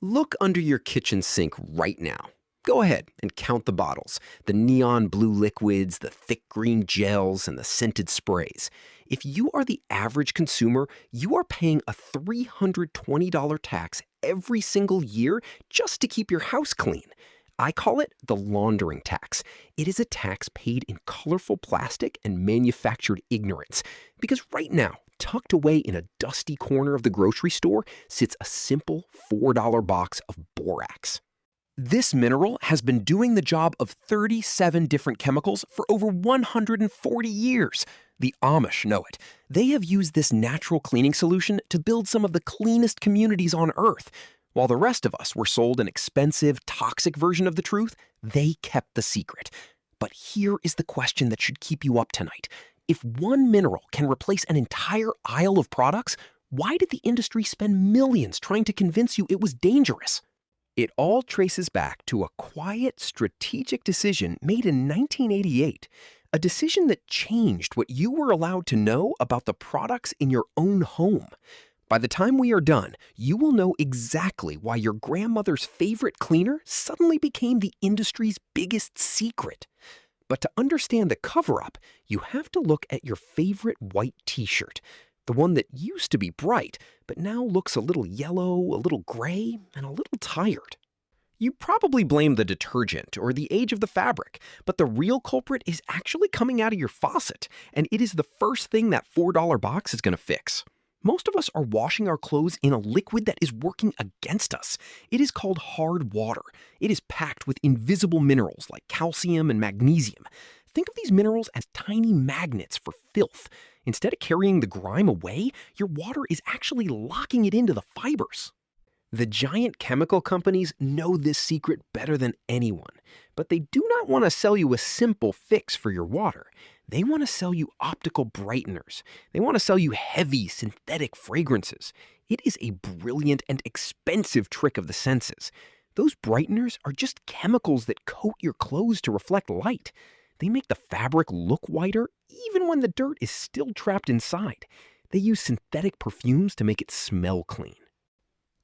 Look under your kitchen sink right now. Go ahead and count the bottles, the neon blue liquids, the thick green gels, and the scented sprays. If you are the average consumer, you are paying a $320 tax every single year just to keep your house clean. I call it the laundering tax. It is a tax paid in colorful plastic and manufactured ignorance. Because right now, tucked away in a dusty corner of the grocery store, sits a simple $4 box of borax. This mineral has been doing the job of 37 different chemicals for over 140 years. The Amish know it. They have used this natural cleaning solution to build some of the cleanest communities on Earth. While the rest of us were sold an expensive, toxic version of the truth, they kept the secret. But here is the question that should keep you up tonight. If one mineral can replace an entire aisle of products, why did the industry spend millions trying to convince you it was dangerous? It all traces back to a quiet, strategic decision made in 1988, a decision that changed what you were allowed to know about the products in your own home. By the time we are done, you will know exactly why your grandmother's favorite cleaner suddenly became the industry's biggest secret. But to understand the cover-up, you have to look at your favorite white t-shirt, the one that used to be bright, but now looks a little yellow, a little gray, and a little tired. You probably blame the detergent or the age of the fabric, but the real culprit is actually coming out of your faucet, and it is the first thing that $4 box is going to fix. Most of us are washing our clothes in a liquid that is working against us. It is called hard water. It is packed with invisible minerals like calcium and magnesium. Think of these minerals as tiny magnets for filth. Instead of carrying the grime away, your water is actually locking it into the fibers. The giant chemical companies know this secret better than anyone, but they do not want to sell you a simple fix for your water. They want to sell you optical brighteners. They want to sell you heavy synthetic fragrances. It is a brilliant and expensive trick of the senses. Those brighteners are just chemicals that coat your clothes to reflect light. They make the fabric look whiter even when the dirt is still trapped inside. They use synthetic perfumes to make it smell clean.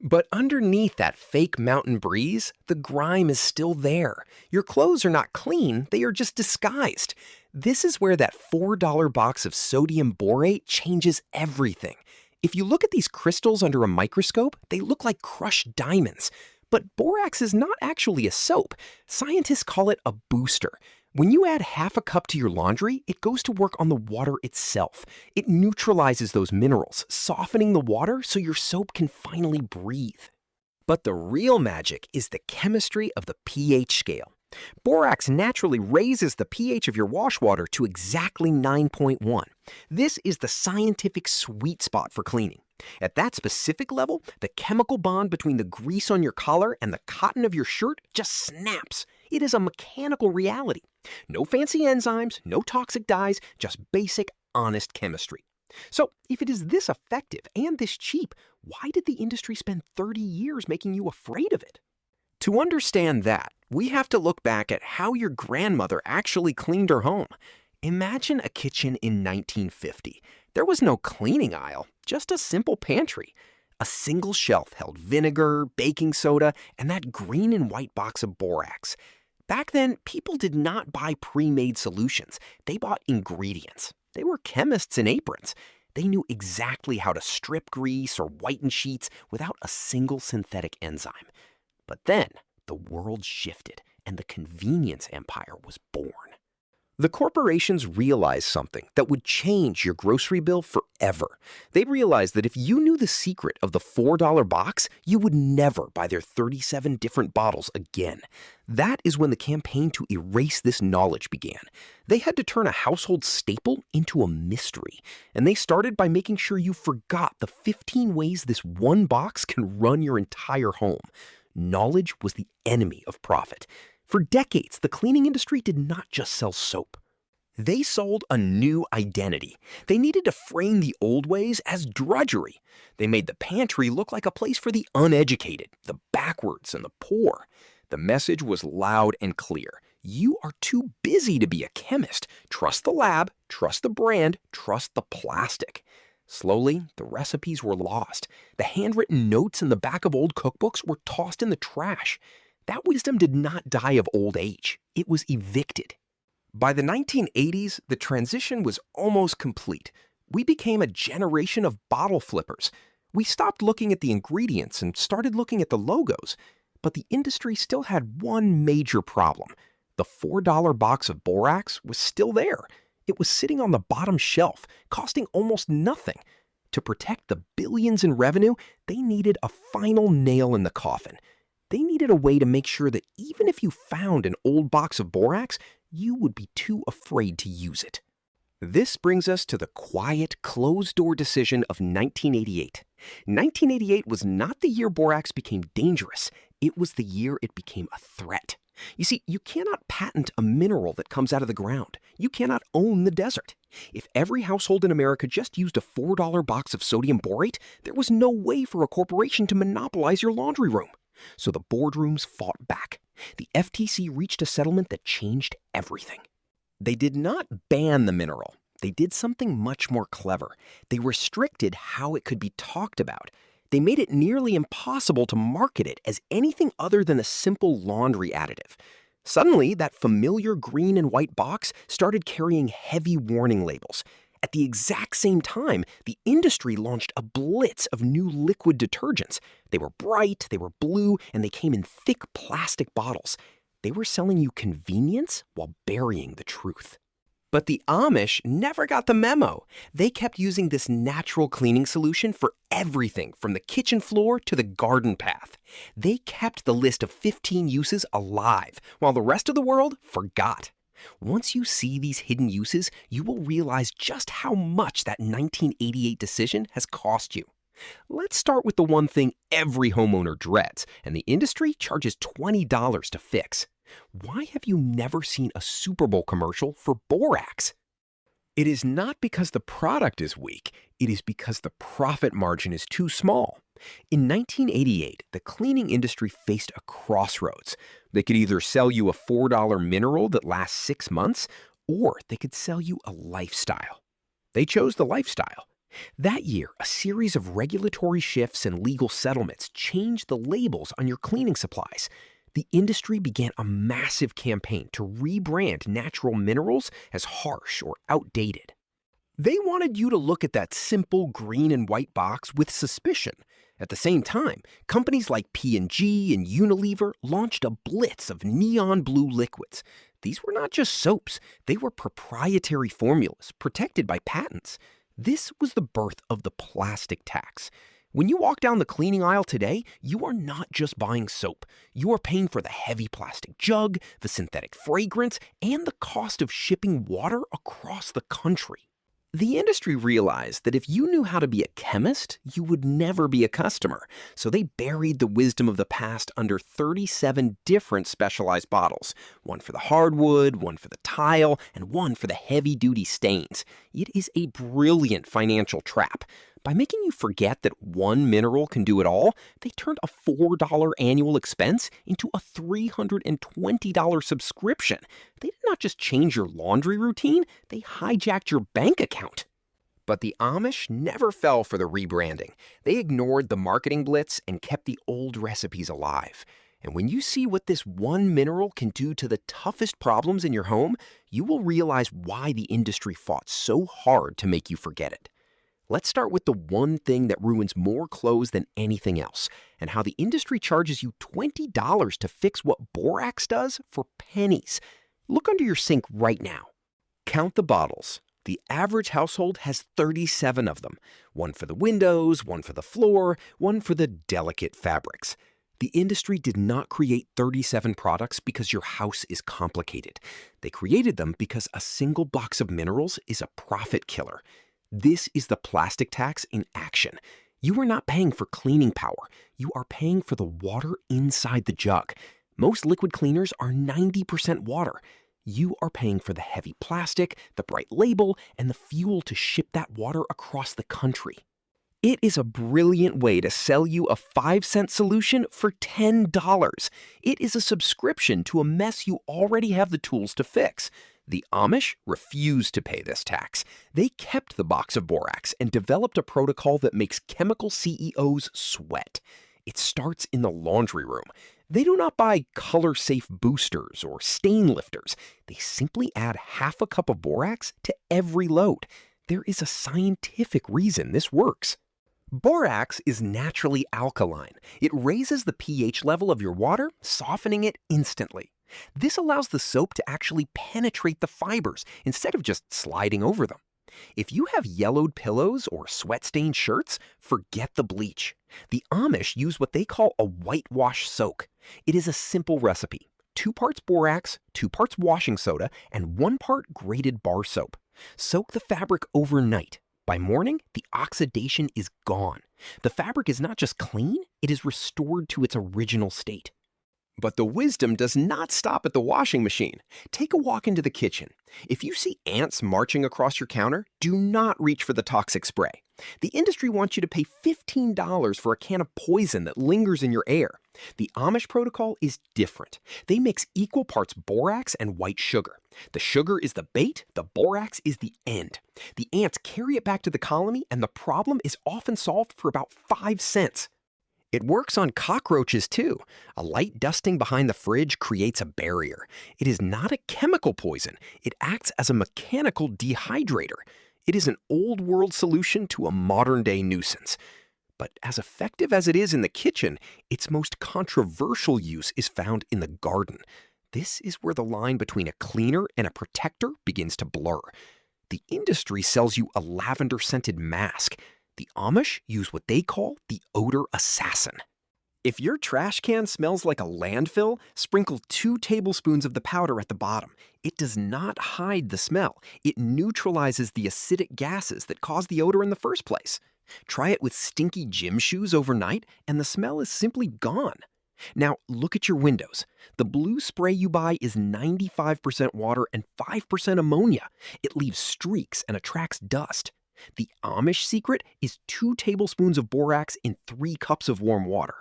But underneath that fake mountain breeze, the grime is still there. Your clothes are not clean, they are just disguised. This is where that $4 box of sodium borate changes everything. If you look at these crystals under a microscope, they look like crushed diamonds. But borax is not actually a soap. Scientists call it a booster. When you add half a cup to your laundry, it goes to work on the water itself. It neutralizes those minerals, softening the water so your soap can finally breathe. But the real magic is the chemistry of the pH scale. Borax naturally raises the pH of your wash water to exactly 9.1. This is the scientific sweet spot for cleaning. At that specific level, the chemical bond between the grease on your collar and the cotton of your shirt just snaps. It is a mechanical reality. No fancy enzymes, no toxic dyes, just basic, honest chemistry. So, if it is this effective and this cheap, why did the industry spend 30 years making you afraid of it? To understand that, we have to look back at how your grandmother actually cleaned her home. Imagine a kitchen in 1950. There was no cleaning aisle, just a simple pantry. A single shelf held vinegar, baking soda, and that green and white box of borax. Back then, people did not buy pre-made solutions. They bought ingredients. They were chemists in aprons. They knew exactly how to strip grease or whiten sheets without a single synthetic enzyme. But then, the world shifted, and the convenience empire was born. The corporations realized something that would change your grocery bill forever. They realized that if you knew the secret of the $4 box, you would never buy their 37 different bottles again. That is when the campaign to erase this knowledge began. They had to turn a household staple into a mystery. And they started by making sure you forgot the 15 ways this one box can run your entire home. Knowledge was the enemy of profit. For decades, the cleaning industry did not just sell soap. They sold a new identity. They needed to frame the old ways as drudgery. They made the pantry look like a place for the uneducated, the backwards, and the poor. The message was loud and clear. You are too busy to be a chemist. Trust the lab, trust the brand, trust the plastic. Slowly, the recipes were lost. The handwritten notes in the back of old cookbooks were tossed in the trash. That wisdom did not die of old age. It was evicted. By the 1980s, the transition was almost complete. We became a generation of bottle flippers. We stopped looking at the ingredients and started looking at the logos. But the industry still had one major problem. The $4 box of Borax was still there. It was sitting on the bottom shelf, costing almost nothing. To protect the billions in revenue, they needed a final nail in the coffin. They needed a way to make sure that even if you found an old box of Borax, you would be too afraid to use it. This brings us to the quiet, closed-door decision of 1988. 1988 was not the year Borax became dangerous. It was the year it became a threat. You see, you cannot patent a mineral that comes out of the ground. You cannot own the desert. If every household in America just used a $4 box of sodium borate, there was no way for a corporation to monopolize your laundry room. So the boardrooms fought back. The FTC reached a settlement that changed everything. They did not ban the mineral. They did something much more clever. They restricted how it could be talked about. They made it nearly impossible to market it as anything other than a simple laundry additive. Suddenly, that familiar green and white box started carrying heavy warning labels. At the exact same time, the industry launched a blitz of new liquid detergents. They were bright, they were blue, and they came in thick plastic bottles. They were selling you convenience while burying the truth. But the Amish never got the memo. They kept using this natural cleaning solution for everything from the kitchen floor to the garden path. They kept the list of 15 uses alive, while the rest of the world forgot. Once you see these hidden uses, you will realize just how much that 1988 decision has cost you. Let's start with the one thing every homeowner dreads, and the industry charges $20 to fix. Why have you never seen a Super Bowl commercial for Borax? It is not because the product is weak, it is because the profit margin is too small. In 1988, the cleaning industry faced a crossroads. They could either sell you a $4 mineral that lasts 6 months, or they could sell you a lifestyle. They chose the lifestyle. That year, a series of regulatory shifts and legal settlements changed the labels on your cleaning supplies. The industry began a massive campaign to rebrand natural minerals as harsh or outdated. They wanted you to look at that simple green and white box with suspicion. At the same time, companies like P&G and Unilever launched a blitz of neon blue liquids. These were not just soaps, they were proprietary formulas protected by patents. This was the birth of the plastic tax. When you walk down the cleaning aisle today, you are not just buying soap. You are paying for the heavy plastic jug, the synthetic fragrance, and the cost of shipping water across the country. The industry realized that if you knew how to be a chemist, you would never be a customer. So they buried the wisdom of the past under 37 different specialized bottles. One for the hardwood, one for the tile, and one for the heavy-duty stains. It is a brilliant financial trap. By making you forget that one mineral can do it all, they turned a $4 annual expense into a $320 subscription. They did not just change your laundry routine, they hijacked your bank account. But the Amish never fell for the rebranding. They ignored the marketing blitz and kept the old recipes alive. And when you see what this one mineral can do to the toughest problems in your home, you will realize why the industry fought so hard to make you forget it. Let's start with the one thing that ruins more clothes than anything else, and how the industry charges you $20 to fix what Borax does for pennies. Look under your sink right now. Count the bottles. The average household has 37 of them. One for the windows, one for the floor, one for the delicate fabrics. The industry did not create 37 products because your house is complicated. They created them because a single box of minerals is a profit killer. This is the plastic tax in action. You are not paying for cleaning power. You are paying for the water inside the jug. Most liquid cleaners are 90% water. You are paying for the heavy plastic, the bright label, and the fuel to ship that water across the country. It is a brilliant way to sell you a 5-cent solution for $10. It is a subscription to a mess you already have the tools to fix. The Amish refused to pay this tax. They kept the box of borax and developed a protocol that makes chemical CEOs sweat. It starts in the laundry room. They do not buy color-safe boosters or stain lifters. They simply add half a cup of borax to every load. There is a scientific reason this works. Borax is naturally alkaline. It raises the pH level of your water, softening it instantly. This allows the soap to actually penetrate the fibers instead of just sliding over them. If you have yellowed pillows or sweat-stained shirts, forget the bleach. The Amish use what they call a whitewash soak. It is a simple recipe: 2 parts borax, 2 parts washing soda, and 1 part grated bar soap. Soak the fabric overnight. By morning, the oxidation is gone. The fabric is not just clean, it is restored to its original state. But the wisdom does not stop at the washing machine. Take a walk into the kitchen. If you see ants marching across your counter, do not reach for the toxic spray. The industry wants you to pay $15 for a can of poison that lingers in your air. The Amish protocol is different. They mix equal parts borax and white sugar. The sugar is the bait, the borax is the end. The ants carry it back to the colony, and the problem is often solved for about 5 cents. It works on cockroaches too. A light dusting behind the fridge creates a barrier. It is not a chemical poison. It acts as a mechanical dehydrator. It is an old-world solution to a modern-day nuisance. But as effective as it is in the kitchen, its most controversial use is found in the garden. This is where the line between a cleaner and a protector begins to blur. The industry sells you a lavender-scented mask. The Amish use what they call the odor assassin. If your trash can smells like a landfill, sprinkle 2 tablespoons of the powder at the bottom. It does not hide the smell. It neutralizes the acidic gases that cause the odor in the first place. Try it with stinky gym shoes overnight, and the smell is simply gone. Now, look at your windows. The blue spray you buy is 95% water and 5% ammonia. It leaves streaks and attracts dust. The Amish secret is 2 tablespoons of borax in 3 cups of warm water.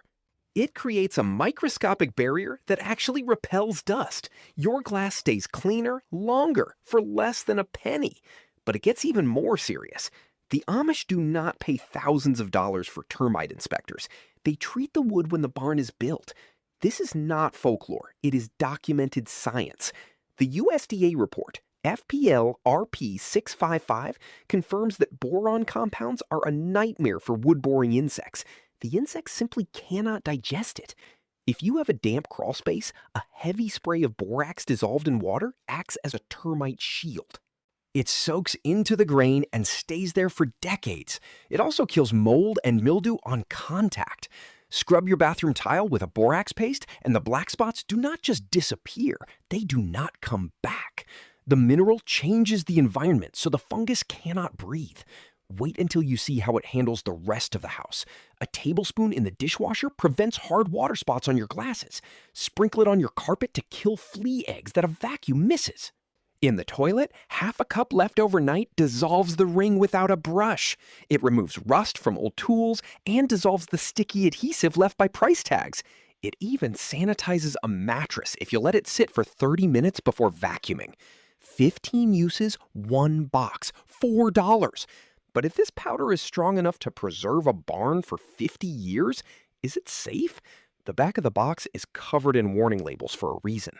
It creates a microscopic barrier that actually repels dust. Your glass stays cleaner longer for less than a penny. But it gets even more serious. The Amish do not pay thousands of dollars for termite inspectors. They treat the wood when the barn is built. This is not folklore. It is documented science. The USDA report, FPL RP 655, confirms that boron compounds are a nightmare for wood-boring insects. The insects simply cannot digest it. If you have a damp crawl space, a heavy spray of borax dissolved in water acts as a termite shield. It soaks into the grain and stays there for decades. It also kills mold and mildew on contact. Scrub your bathroom tile with a borax paste, and the black spots do not just disappear, they do not come back. The mineral changes the environment so the fungus cannot breathe. Wait until you see how it handles the rest of the house. A tablespoon in the dishwasher prevents hard water spots on your glasses. Sprinkle it on your carpet to kill flea eggs that a vacuum misses. In the toilet, half a cup left overnight dissolves the ring without a brush. It removes rust from old tools and dissolves the sticky adhesive left by price tags. It even sanitizes a mattress if you let it sit for 30 minutes before vacuuming. 15 uses, 1 box, $4. But if this powder is strong enough to preserve a barn for 50 years, is it safe? The back of the box is covered in warning labels for a reason.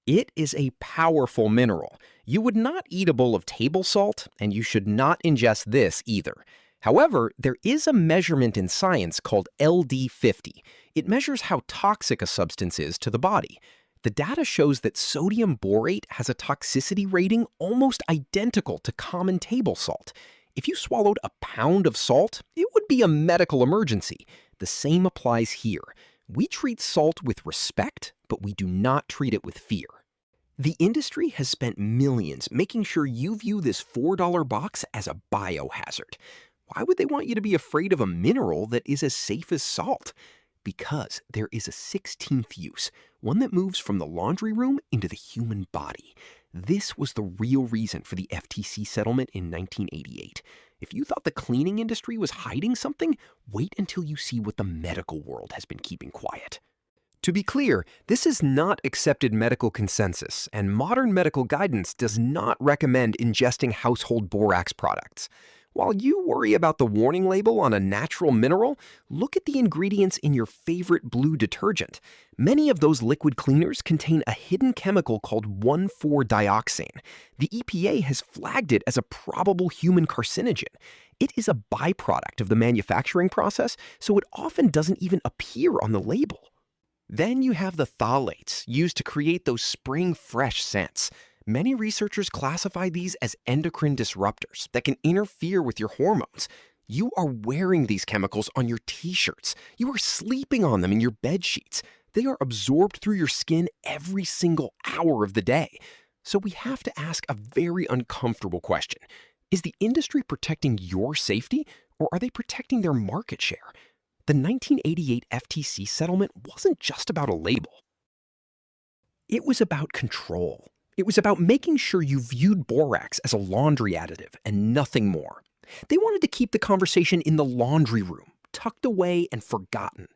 It is a powerful mineral. You would not eat a bowl of table salt, and you should not ingest this either. However, there is a measurement in science called LD50. It measures how toxic a substance is to the body. The data shows that sodium borate has a toxicity rating almost identical to common table salt. If you swallowed a pound of salt, it would be a medical emergency. The same applies here. We treat salt with respect, but we do not treat it with fear. The industry has spent millions making sure you view this $4 box as a biohazard. Why would they want you to be afraid of a mineral that is as safe as salt? Because there is a 16th use, one that moves from the laundry room into the human body. This was the real reason for the FTC settlement in 1988. If you thought the cleaning industry was hiding something, wait until you see what the medical world has been keeping quiet. To be clear, this is not accepted medical consensus, and modern medical guidance does not recommend ingesting household borax products. While you worry about the warning label on a natural mineral, look at the ingredients in your favorite blue detergent. Many of those liquid cleaners contain a hidden chemical called 1,4-dioxane. The EPA has flagged it as a probable human carcinogen. It is a byproduct of the manufacturing process, so it often doesn't even appear on the label. Then you have the phthalates used to create those spring-fresh scents. Many researchers classify these as endocrine disruptors that can interfere with your hormones. You are wearing these chemicals on your t-shirts. You are sleeping on them in your bed sheets. They are absorbed through your skin every single hour of the day. So we have to ask a very uncomfortable question. Is the industry protecting your safety, or are they protecting their market share? The 1988 FTC settlement wasn't just about a label. It was about control. It was about making sure you viewed borax as a laundry additive and nothing more. They wanted to keep the conversation in the laundry room, tucked away and forgotten.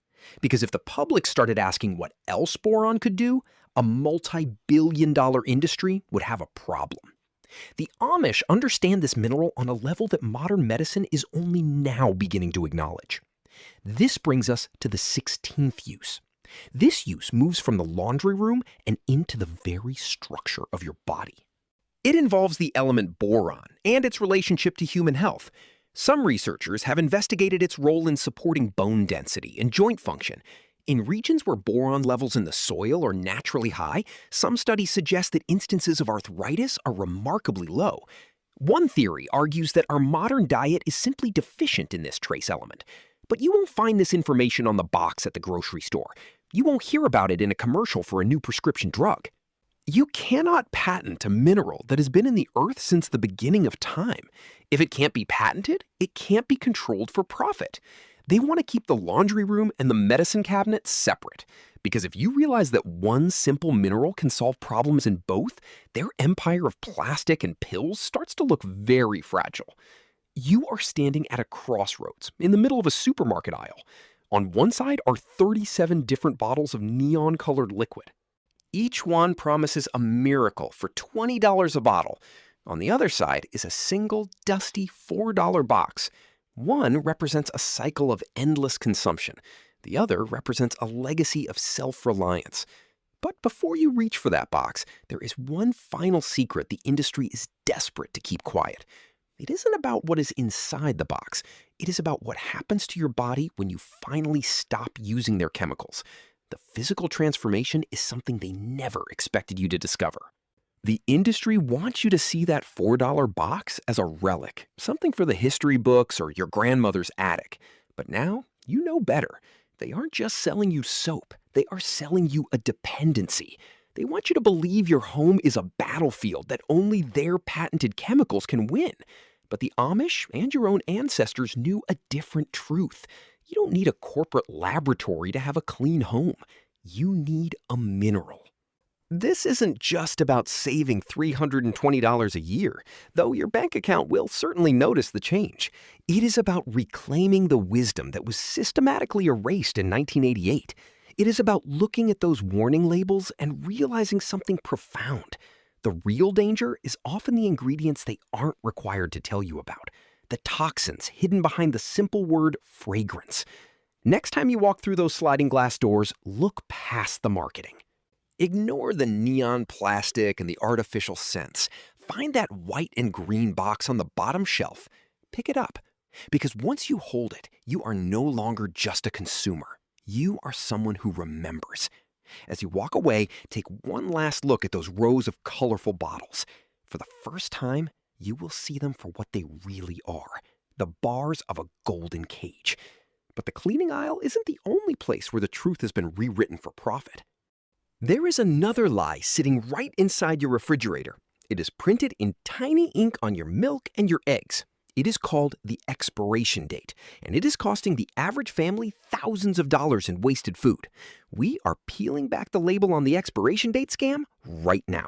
Because if the public started asking what else boron could do, a multi-billion-dollar industry would have a problem. The Amish understand this mineral on a level that modern medicine is only now beginning to acknowledge. This brings us to the 16th use. This use moves from the laundry room and into the very structure of your body. It involves the element boron and its relationship to human health. Some researchers have investigated its role in supporting bone density and joint function. In regions where boron levels in the soil are naturally high, some studies suggest that instances of arthritis are remarkably low. One theory argues that our modern diet is simply deficient in this trace element. But you won't find this information on the box at the grocery store. You won't hear about it in a commercial for a new prescription drug. You cannot patent a mineral that has been in the earth since the beginning of time. If it can't be patented, it can't be controlled for profit. They want to keep the laundry room and the medicine cabinet separate. Because if you realize that one simple mineral can solve problems in both, their empire of plastic and pills starts to look very fragile. You are standing at a crossroads in the middle of a supermarket aisle. On one side are 37 different bottles of neon-colored liquid. Each one promises a miracle for $20 a bottle. On the other side is a single, dusty $4 box. One represents a cycle of endless consumption. The other represents a legacy of self-reliance. But before you reach for that box, there is one final secret the industry is desperate to keep quiet. It isn't about what is inside the box. It is about what happens to your body when you finally stop using their chemicals. The physical transformation is something they never expected you to discover. The industry wants you to see that $4 box as a relic, something for the history books or your grandmother's attic. But now, you know better. They aren't just selling you soap. They are selling you a dependency. They want you to believe your home is a battlefield that only their patented chemicals can win. But the Amish and your own ancestors knew a different truth. You don't need a corporate laboratory to have a clean home. You need a mineral. This isn't just about saving $320 a year, though your bank account will certainly notice the change. It is about reclaiming the wisdom that was systematically erased in 1988. It is about looking at those warning labels and realizing something profound. The real danger is often the ingredients they aren't required to tell you about, the toxins hidden behind the simple word fragrance. Next time you walk through those sliding glass doors, look past the marketing. Ignore the neon plastic and the artificial scents. Find that white and green box on the bottom shelf. Pick it up. Because once you hold it, you are no longer just a consumer. You are someone who remembers. As you walk away, take one last look at those rows of colorful bottles. For the first time, you will see them for what they really are, the bars of a golden cage. But the cleaning aisle isn't the only place where the truth has been rewritten for profit. There is another lie sitting right inside your refrigerator. It is printed in tiny ink on your milk and your eggs. It is called the expiration date, and it is costing the average family thousands of dollars in wasted food. We are peeling back the label on the expiration date scam right now.